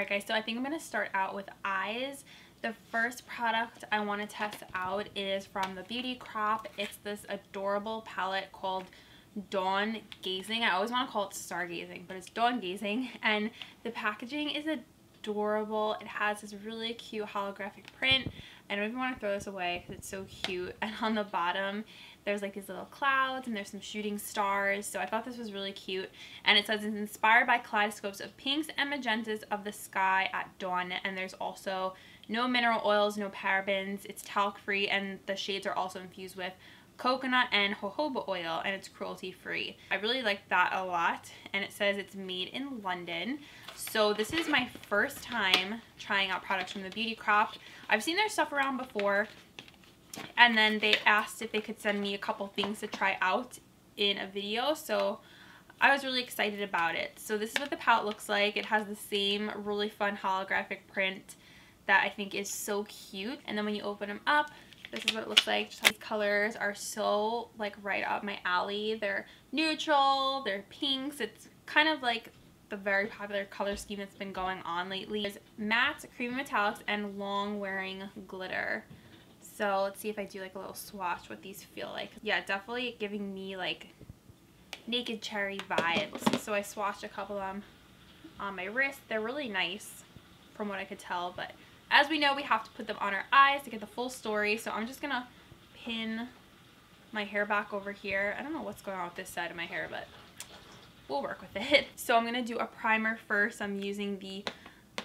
Alright guys, so I think I'm going to start out with eyes. The first product I want to test out is from the Beauty Crop. It's this adorable palette called Dawngazing. I always want to call it Stargazing, but it's Dawngazing. And the packaging is adorable. It has this really cute holographic print. I don't even want to throw this away because it's so cute. And on the bottom, there's like these little clouds and there's some shooting stars. So I thought this was really cute. And it says it's inspired by kaleidoscopes of pinks and magentas of the sky at dawn. And there's also no mineral oils, no parabens. It's talc free, and the shades are also infused with coconut and jojoba oil, and it's cruelty free. I really like that a lot. And it says it's made in London. So this is my first time trying out products from the Beauty Crop. I've seen their stuff around before, and then they asked if they could send me a couple things to try out in a video, so I was really excited about it. So this is what the palette looks like. It has the same really fun holographic print that I think is so cute. And then when you open them up, this is what it looks like. Just these colors are so like right up my alley. They're neutral, they're pinks. It's kind of like the very popular color scheme that's been going on lately. There's matte, creamy metallics, and long wearing glitter. So let's see if I do like a little swatch what these feel like. Yeah, definitely giving me like Naked Cherry vibes. So I swatched a couple of them on my wrist. They're really nice from what I could tell, but as we know, we have to put them on our eyes to get the full story. So I'm just gonna pin my hair back over here. I don't know what's going on with this side of my hair, but we'll work with it. So I'm gonna do a primer first. I'm using the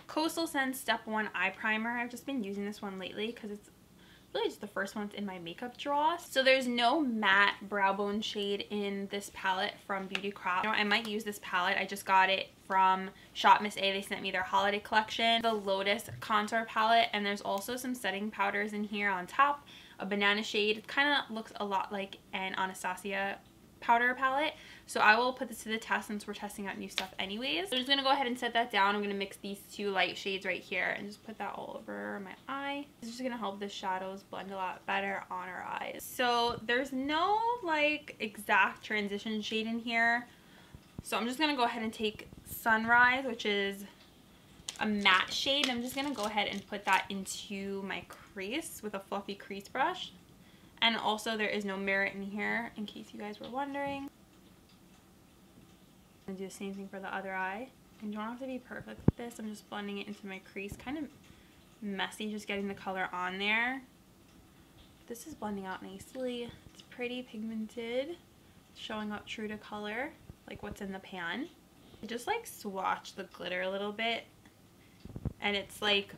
Coastal Scents Step 1 Eye Primer. I've just been using this one lately because it's really just the first one that's in my makeup drawer. So there's no matte brow bone shade in this palette from Beauty Crop. You know, I might use this palette. I just got it from Shop Miss A. They sent me their holiday collection. The Lotus contour palette, and there's also some setting powders in here on top. A banana shade. It kind of looks a lot like an Anastasia powder palette. So I will put this to the test since we're testing out new stuff anyways. So I'm just going to go ahead and set that down. I'm going to mix these two light shades right here and just put that all over my eye. This is just going to help the shadows blend a lot better on our eyes. So there's no like exact transition shade in here. So I'm just going to go ahead and take Sunrise, which is a matte shade. I'm just going to go ahead and put that into my crease with a fluffy crease brush. And also there is no mirror in here, in case you guys were wondering. I'm going to do the same thing for the other eye. And you don't have to be perfect with this. I'm just blending it into my crease. Kind of messy just getting the color on there. This is blending out nicely. It's pretty pigmented. Showing up true to color, like what's in the pan. I just like swatch the glitter a little bit. And it's like,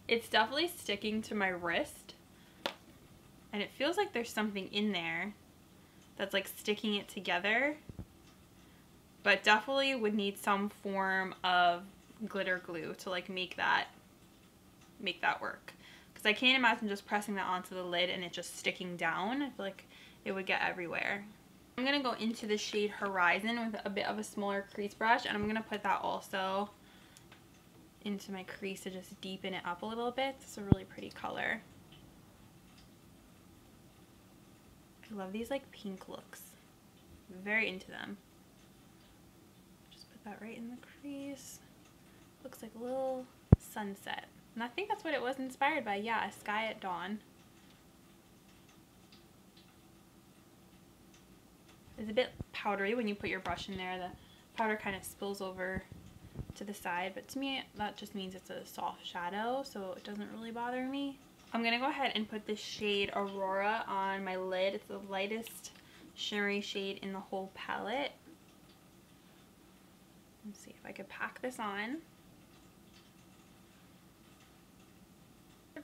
it's definitely sticking to my wrist. And it feels like there's something in there that's like sticking it together. But definitely would need some form of glitter glue to like make that work. Because I can't imagine just pressing that onto the lid and it just sticking down. I feel like it would get everywhere. I'm going to go into the shade Horizon with a bit of a smaller crease brush. And I'm going to put that also into my crease to just deepen it up a little bit. It's a really pretty color. I love these like pink looks. I'm very into them. Just put that right in the crease. Looks like a little sunset. And I think that's what it was inspired by. Yeah, a sky at dawn. It's a bit powdery when you put your brush in there. The powder kind of spills over to the side. But to me, that just means it's a soft shadow, so it doesn't really bother me. I'm going to go ahead and put the shade Aurora on my lid. It's the lightest shimmery shade in the whole palette. Let's see if I could pack this on.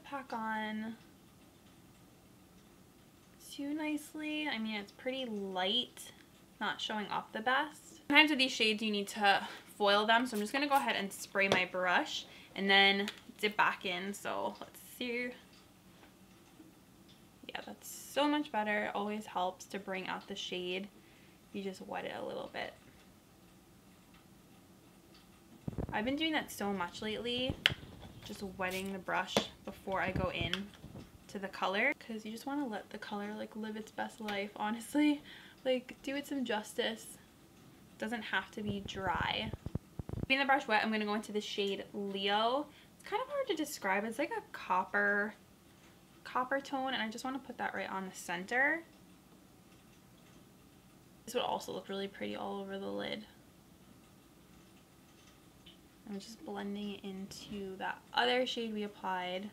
Pack on too nicely. I mean, it's pretty light, not showing up the best. Sometimes with these shades you need to foil them, so I'm just going to go ahead and spray my brush and then dip back in. So let's see. Yeah, that's so much better. It always helps to bring out the shade. You just wet it a little bit. I've been doing that so much lately, just wetting the brush before I go in to the color, because you just want to let the color like live its best life, honestly. Like, do it some justice. It doesn't have to be dry. Being the brush wet, I'm going to go into the shade Leo. It's kind of hard to describe. It's like a copper tone, and I just want to put that right on the center. This would also look really pretty all over the lid. I'm just blending it into that other shade we applied.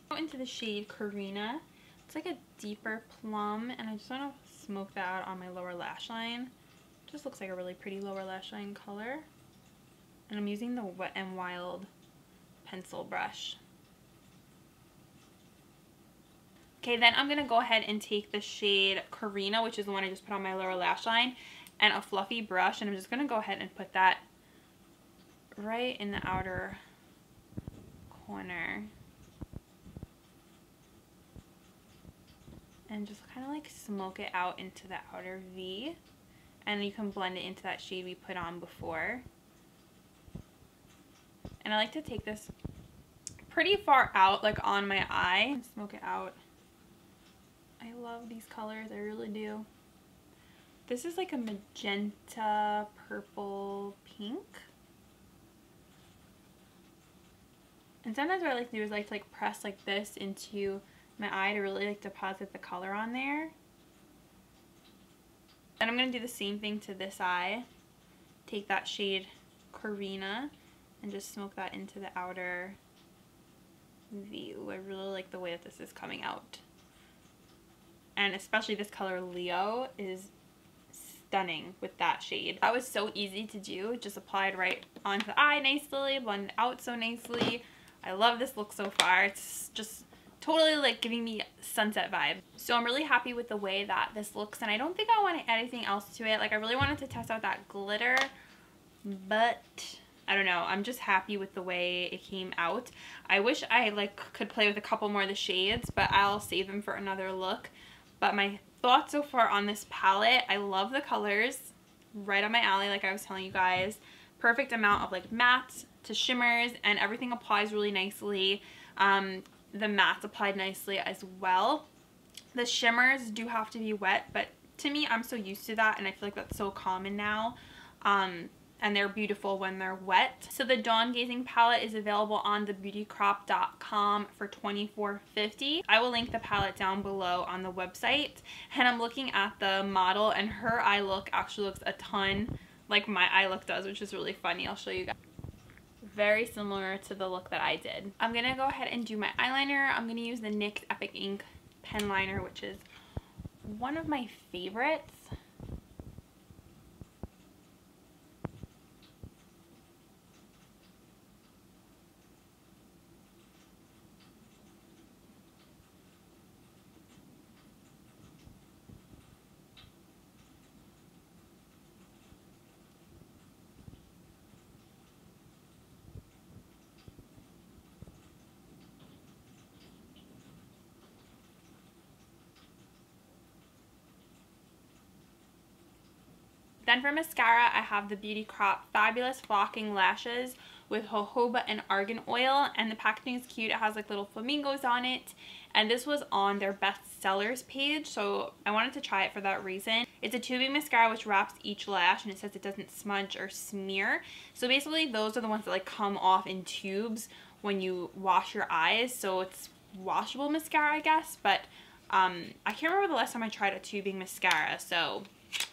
Go into the shade Karina. It's like a deeper plum, and I just want to smoke that out on my lower lash line. Just looks like a really pretty lower lash line color. And I'm using the Wet n Wild pencil brush. Okay, then I'm going to go ahead and take the shade Karina, which is the one I just put on my lower lash line, and a fluffy brush, and I'm just going to go ahead and put that right in the outer corner. And just kind of like smoke it out into the outer V. And you can blend it into that shade we put on before. And I like to take this pretty far out, like on my eye, and smoke it out. I love these colors, I really do. This is like a magenta, purple, pink. And sometimes what I like to do is like press like this into my eye to really like deposit the color on there. And I'm going to do the same thing to this eye. Take that shade Karina and just smoke that into the outer V. Ooh, I really like the way that this is coming out. And especially this color Leo is stunning with that shade. That was so easy to do. Just applied right onto the eye nicely, blended out so nicely. I love this look so far. It's just totally like giving me sunset vibe. So I'm really happy with the way that this looks, and I don't think I want to add anything else to it. Like I really wanted to test out that glitter, but I don't know. I'm just happy with the way it came out. I wish I like could play with a couple more of the shades, but I'll save them for another look. But my thoughts so far on this palette, I love the colors, right on my alley like I was telling you guys. Perfect amount of like mattes to shimmers, and everything applies really nicely. The mattes applied nicely as well. The shimmers do have to be wet, but to me, I'm so used to that, and I feel like that's so common now. And they're beautiful when they're wet. So the Dawn Gazing palette is available on thebeautycrop.com for $24.50. I will link the palette down below on the website. And I'm looking at the model, and her eye look actually looks a ton like my eye look does, which is really funny. I'll show you guys. Very similar to the look that I did. I'm gonna go ahead and do my eyeliner. I'm gonna use the NYX Epic Ink pen liner, which is one of my favorites. Then for mascara, I have the Beauty Crop Fabulous Flocking Lashes with jojoba and argan oil, and the packaging is cute. It has like little flamingos on it, and this was on their best sellers page, so I wanted to try it for that reason. It's a tubing mascara which wraps each lash, and it says it doesn't smudge or smear. So basically those are the ones that like come off in tubes when you wash your eyes, so it's washable mascara, I guess, but I can't remember the last time I tried a tubing mascara, so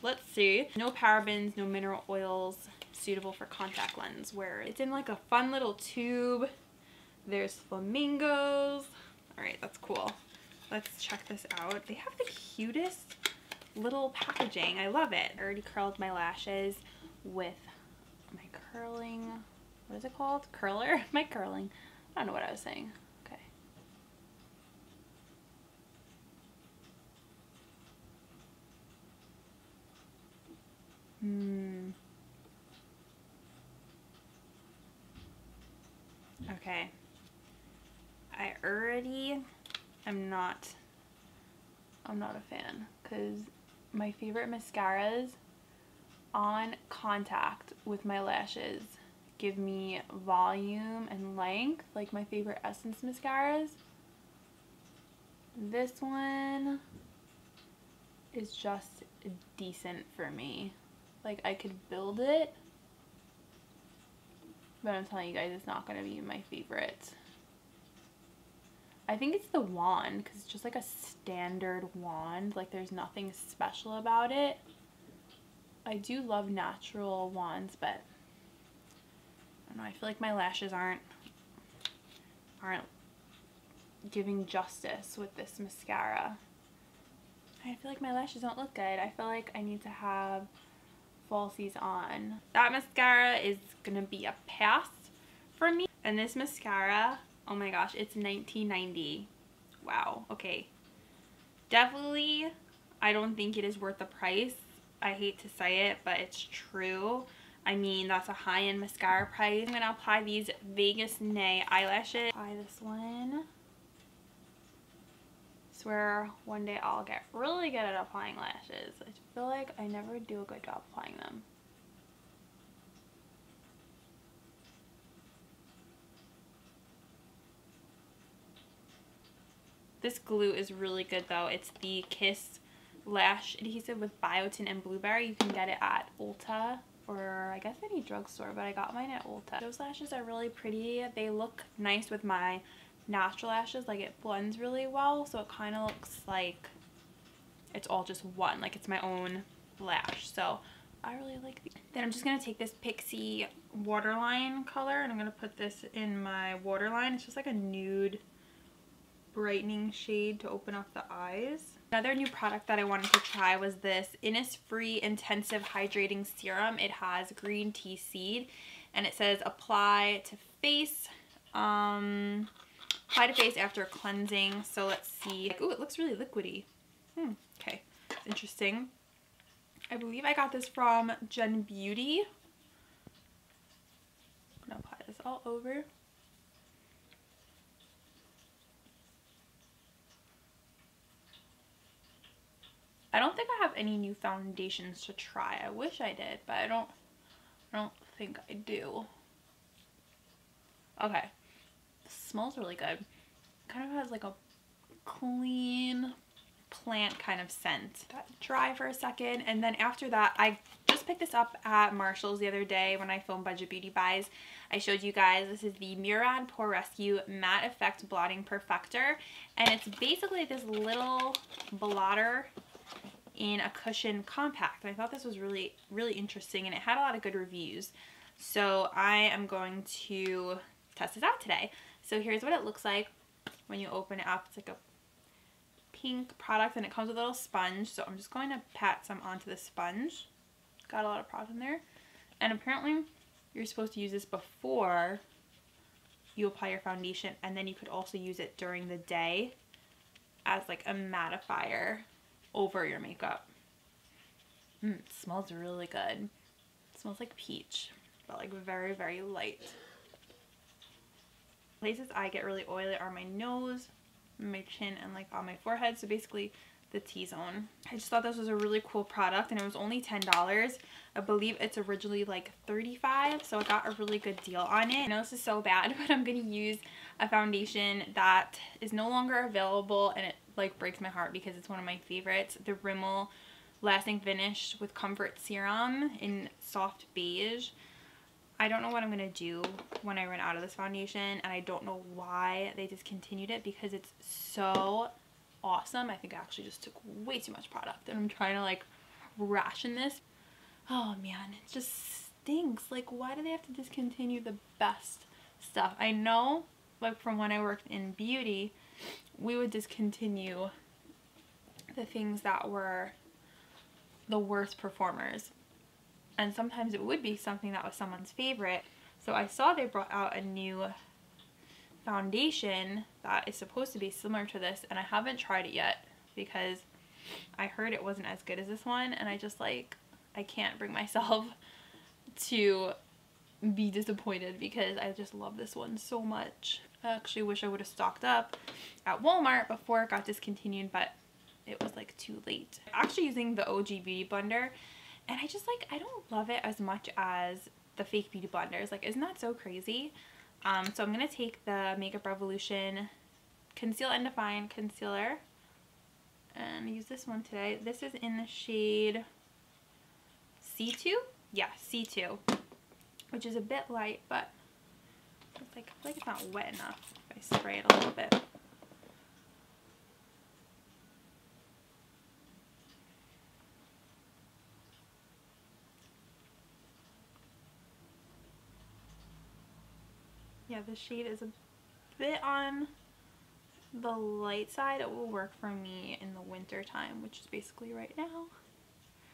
let's see. No parabens, no mineral oils, suitable for contact lens wear. It's in like a fun little tube. There's flamingos. Alright, that's cool. Let's check this out. They have the cutest little packaging. I love it. I already curled my lashes with my curling, what is it called? Curler? My curling. I don't know what I was saying. Okay. Okay. I already am not, I'm not a fan, because my favorite mascaras on contact with my lashes give me volume and length, like my favorite Essence mascaras. This one is just decent for me. Like I could build it, But I'm telling you guys, it's not going to be my favorite. I think it's the wand, because it's just like a standard wand. Like, there's nothing special about it. I do love natural wands, but I don't know, I feel like my lashes aren't giving justice with this mascara. I feel like my lashes don't look good. I feel like I need to have falsies on. That mascara is gonna be a pass for me. And this mascara, oh my gosh, it's $19.90. Wow, okay. Definitely, I don't think it is worth the price. I hate to say it, but it's true. I mean, that's a high-end mascara price. I'm gonna apply these Vegas Nay eyelashes. Apply this one. Swear one day I'll get really good at applying lashes. I feel like I never do a good job applying them. This glue is really good though. It's the Kiss Lash Adhesive with biotin and blueberry. You can get it at Ulta or I guess any drugstore, but I got mine at Ulta. Those lashes are really pretty. They look nice with my natural lashes. Like, it blends really well, so it kind of looks like it's all just one, like it's my own lash. So I really like these. Then I'm just gonna take this Pixie waterline color and I'm gonna put this in my waterline. It's just like a nude brightening shade to open up the eyes. Another new product that I wanted to try was this Innisfree Intensive Hydrating Serum. It has green tea seed and it says apply to face. Apply to face after cleansing. So let's see. Ooh, it looks really liquidy. Okay, it's interesting. I believe I got this from Gen Beauty. I'm gonna apply this all over. I don't think I have any new foundations to try. I wish I did, but I don't think I do. Okay. It smells really good. Kind of has like a clean plant kind of scent. Let that dry for a second, and then after that I just picked this up at Marshall's the other day when I filmed Budget Beauty Buys. I showed you guys, this is the Murad Pore Rescue Matte Effect Blotting Perfector, and it's basically this little blotter in a cushion compact. I thought this was really interesting and it had a lot of good reviews, so I am going to test this out today. So here's what it looks like when you open it up. It's like a pink product and it comes with a little sponge, so I'm just going to pat some onto the sponge. Got a lot of product in there, and apparently you're supposed to use this before you apply your foundation, and then you could also use it during the day as like a mattifier over your makeup. It smells really good. It smells like peach, but like very light. Places I get really oily are my nose, my chin, and like on my forehead, so basically the T-zone. I just thought this was a really cool product and it was only $10. I believe it's originally like $35, so I got a really good deal on it. I know this is so bad, but I'm gonna use a foundation that is no longer available, and it like breaks my heart because it's one of my favorites. The RIMMEL Lasting Finish with Comfort Serum in soft beige. I don't know what I'm gonna do when I run out of this foundation, and I don't know why they discontinued it because it's so awesome. I think I actually just took way too much product and I'm trying to like ration this. Oh man, it just stinks. Like, why do they have to discontinue the best stuff? I know, like, from when I worked in beauty, we would discontinue the things that were the worst performers, and sometimes it would be something that was someone's favorite. So I saw they brought out a new foundation that is supposed to be similar to this, and I haven't tried it yet because I heard it wasn't as good as this one, and I just like, I can't bring myself to be disappointed because I just love this one so much. I actually wish I would have stocked up at Walmart before it got discontinued, but it was like too late. I'm actually using the OG Beauty Blender, and I just like, I don't love it as much as the fake beauty blenders. Like, isn't that so crazy? So I'm going to take the Makeup Revolution Conceal and Define Concealer and use this one today. This is in the shade C2? Yeah, C2, which is a bit light, but It's like, I feel like it's not wet enough if I spray it a little bit. Yeah, this shade is a bit on the light side. It will work for me in the winter time, which is basically right now.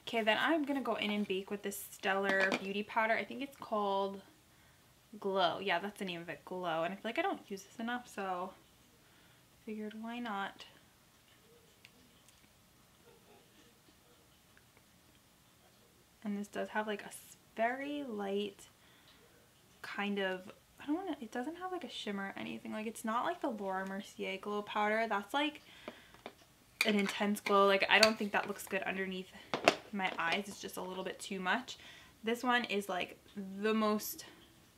Okay, then I'm gonna go in and bake with this Stellar beauty powder. I think it's called Glow. Yeah, that's the name of it, Glow. And I feel like I don't use this enough, so I figured why not. And this does have like a very light kind of, I don't want to, it doesn't have like a shimmer or anything. Like, it's not like the Laura Mercier glow powder. That's like an intense glow. Like, I don't think that looks good underneath my eyes. It's just a little bit too much. This one is like the most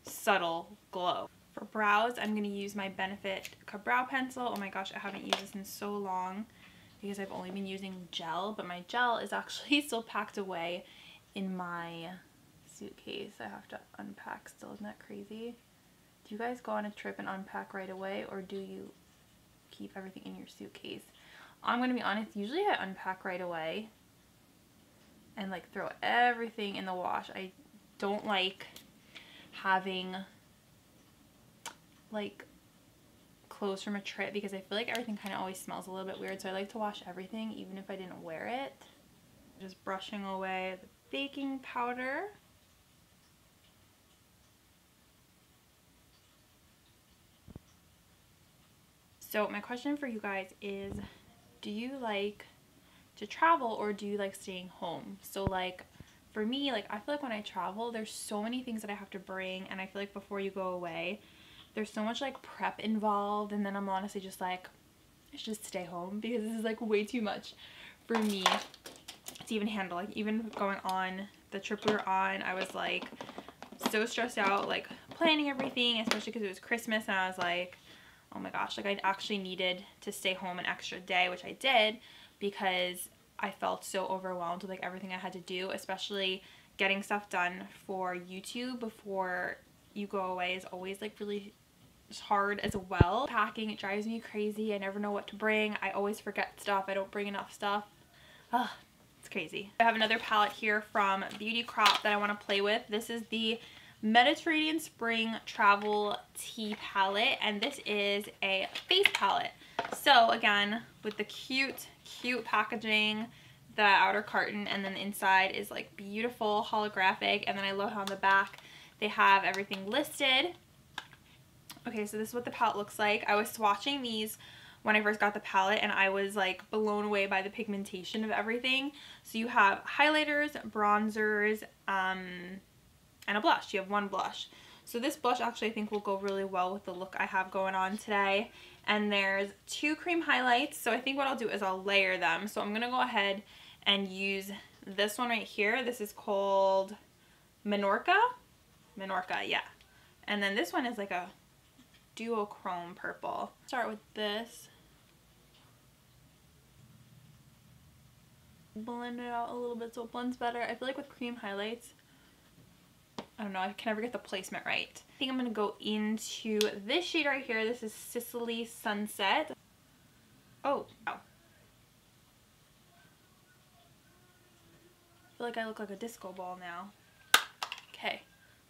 subtle glow. For brows, I'm going to use my Benefit brow pencil. Oh my gosh, I haven't used this in so long because I've only been using gel, but my gel is actually still packed away in my suitcase. I have to unpack still. Isn't that crazy? Do you guys go on a trip and unpack right away, or do you keep everything in your suitcase? I'm gonna be honest, usually I unpack right away and like throw everything in the wash. I don't like having like clothes from a trip because I feel like everything kind of always smells a little bit weird, so I like to wash everything even if I didn't wear it. Just brushing away the baking powder. So my question for you guys is, do you like to travel or do you like staying home? So like for me, like I feel like when I travel, there's so many things that I have to bring, and I feel like before you go away, there's so much like prep involved, and then I'm honestly just like, I should just stay home because this is like way too much for me to even handle. Like even going on the trip we were on, I was like so stressed out like planning everything, especially because it was Christmas, and I was like, oh my gosh, like I actually needed to stay home an extra day, which I did because I felt so overwhelmed with like everything I had to do, especially getting stuff done for YouTube before you go away is always like really hard as well. Packing, it drives me crazy. I never know what to bring. I always forget stuff. I don't bring enough stuff. Ugh, it's crazy. I have another palette here from Beauty Crop that I want to play with. This is the Mediterranean Spring Travel Tea Palette, and this is a face palette. So again, with the cute packaging, the outer carton, and then the inside is like beautiful holographic, and then I love how on the back they have everything listed. Okay, so this is what the palette looks like. I was swatching these when I first got the palette, and I was like blown away by the pigmentation of everything. So you have highlighters, bronzers, and a blush. You have one blush. So this blush actually I think will go really well with the look I have going on today. And there's 2 cream highlights. So I think what I'll do is I'll layer them. So I'm going to go ahead and use this one right here. This is called Menorca, yeah. And then this one is like a duochrome purple. Start with this. Blend it out a little bit so it blends better. I feel like with cream highlights, I don't know, I can never get the placement right. I think I'm going to go into this shade right here. This is Sicily Sunset. Oh, wow. I feel like I look like a disco ball now. Okay,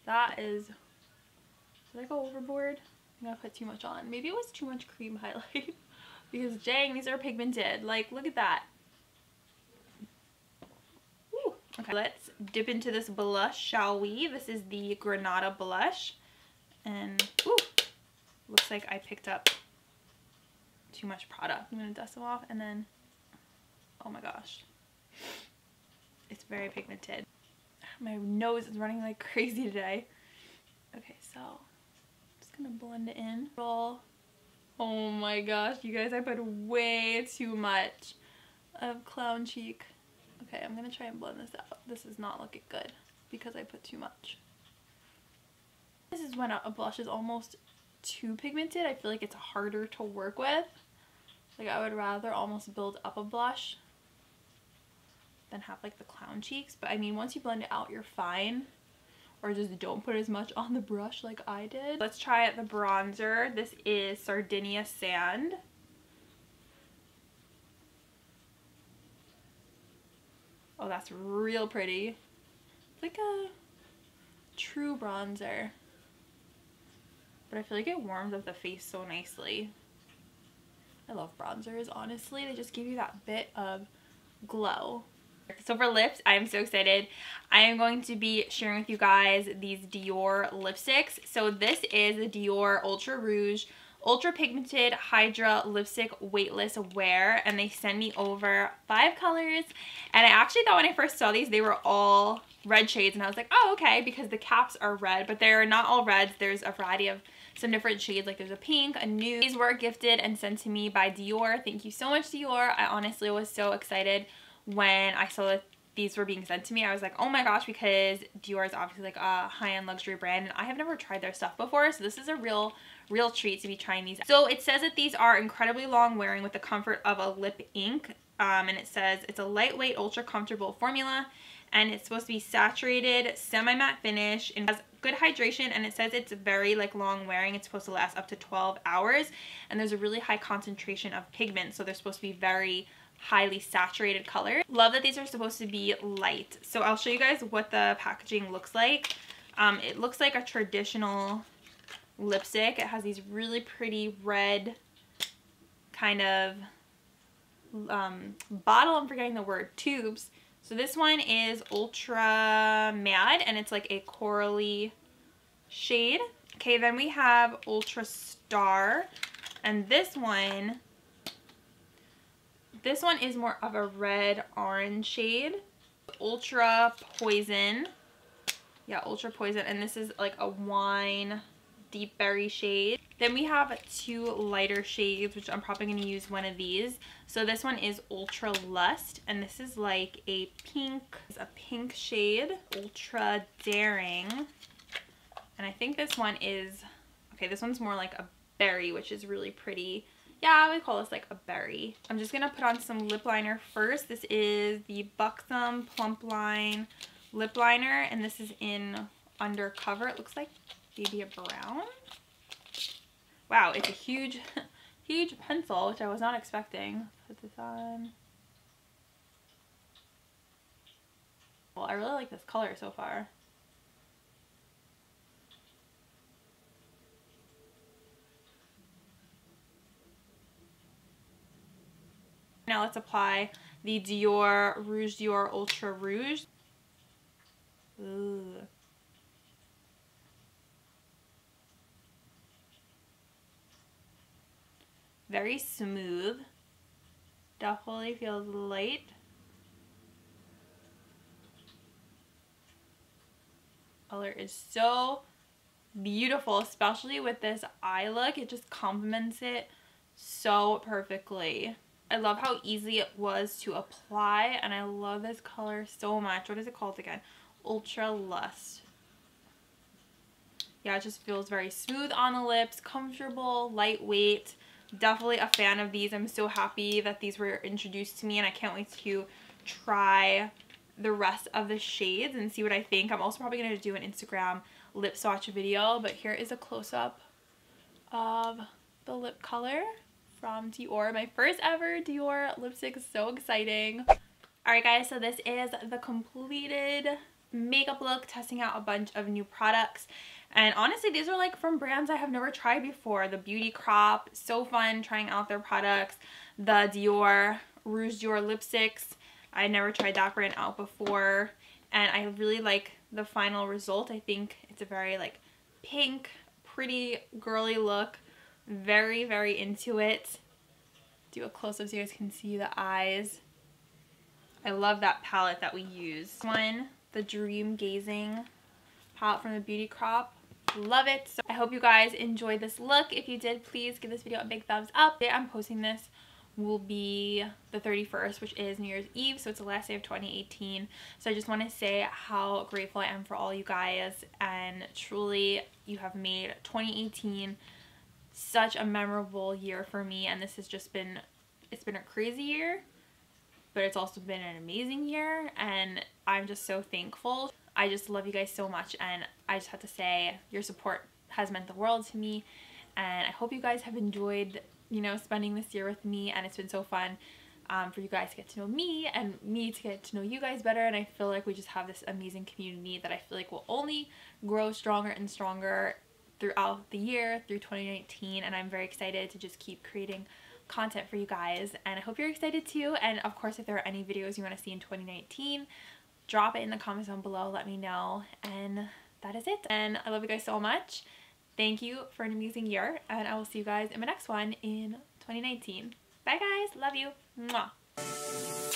that is, did I go overboard? I'm gonna put too much on. Maybe it was too much cream highlight because dang, these are pigmented. Like, look at that. Ooh. Okay, let's dip into this blush, shall we? This is the Granada blush, and ooh, looks like I picked up too much product. I'm gonna dust them off, and then, oh my gosh, it's very pigmented. My nose is running like crazy today. Okay, so gonna blend it in. Oh my gosh, you guys, I put way too much of clown cheek. Okay, I'm gonna try and blend this out. This is not looking good because I put too much. This is when a blush is almost too pigmented. I feel like it's harder to work with. Like, I would rather almost build up a blush than have like the clown cheeks. But I mean, once you blend it out, you're fine. or just don't put as much on the brush like I did. Let's try the bronzer. This is Sardinia Sand. Oh, that's real pretty. It's like a true bronzer. But I feel like it warms up the face so nicely. I love bronzers, honestly. They just give you that bit of glow. So for lips, I am so excited. I am going to be sharing with you guys these Dior lipsticks. So this is the Dior Ultra Rouge Ultra Pigmented Hydra Lipstick Weightless Wear, and they sent me over 5 colors. And I actually thought when I first saw these, they were all red shades, and I was like, oh, okay, because the caps are red, but they're not all reds. There's a variety of some different shades, like there's a pink, a nude. These were gifted and sent to me by Dior. Thank you so much, Dior. I honestly was so excited when I saw that these were being sent to me. I was like, oh my gosh, because Dior is obviously like a high-end luxury brand, and I have never tried their stuff before, so this is a real treat to be trying these. So it says that these are incredibly long wearing with the comfort of a lip ink, and it says it's a lightweight, ultra comfortable formula, and it's supposed to be saturated, semi-matte finish, and has good hydration, and it says it's very like long wearing. It's supposed to last up to 12 hours, and there's a really high concentration of pigment, so they're supposed to be very highly saturated color. Love that these are supposed to be light. So I'll show you guys what the packaging looks like. It looks like a traditional lipstick. It has these really pretty red kind of bottle, I'm forgetting the word, tubes. So this one is Ultra Matte, and it's like a corally shade. Okay, then we have Ultra Star, and this one is more of a red orange shade. Ultra Poison. Yeah, Ultra Poison, and this is like a wine deep berry shade. Then we have 2 lighter shades, which I'm probably going to use one of these. So this one is Ultra Lust, and this is like a pink shade. Ultra Daring, and I think this one is, okay, this one's more like a berry, which is really pretty. Yeah, I would call this like a berry. I'm just gonna put on some lip liner first. This is the Buxom Plump Line lip liner, and this is in Undercover. It looks like maybe a brown. Wow, it's a huge pencil, which I was not expecting. Put this on. Well, I really like this color so far. Now let's apply the Dior Rouge Dior Ultra Rouge. Ooh. Very smooth. Definitely feels light. Color is so beautiful, especially with this eye look. It just complements it so perfectly. I love how easy it was to apply, and I love this color so much. What is it called again? Ultra Lust. Yeah, it just feels very smooth on the lips, comfortable, lightweight. Definitely a fan of these. I'm so happy that these were introduced to me, and I can't wait to try the rest of the shades and see what I think. I'm also probably going to do an Instagram lip swatch video, but here is a close-up of the lip color from Dior. My first ever Dior lipstick is so exciting. Alright guys, so this is the completed makeup look, testing out a bunch of new products. And honestly, these are like from brands I have never tried before. The Beauty Crop, so fun trying out their products. The Dior Rouge Dior lipsticks, I never tried that brand out before. And I really like the final result. I think it's a very like pink, pretty girly look. Very, very into it. Do a close-up so you guys can see the eyes. I love that palette that we used. One, the Dream Gazing palette from the Beauty Crop. Love it. So I hope you guys enjoyed this look. If you did, please give this video a big thumbs up. The day I'm posting this will be the 31st, which is New Year's Eve, so it's the last day of 2018. So I just want to say how grateful I am for all you guys, and truly you have made 2018 such a memorable year for me, and this has just been, it's been a crazy year, but it's also been an amazing year, and I'm just so thankful. I just love you guys so much, and I just have to say your support has meant the world to me, and I hope you guys have enjoyed, you know, spending this year with me, and it's been so fun for you guys to get to know me and me to get to know you guys better. And I feel like we just have this amazing community that I feel like will only grow stronger and stronger throughout the year, through 2019, and I'm very excited to just keep creating content for you guys, and I hope you're excited too. And of course, if there are any videos you want to see in 2019, drop it in the comments down below, let me know. And that is it, and I love you guys so much. Thank you for an amazing year, and I will see you guys in my next one in 2019. Bye guys, love you. Mwah.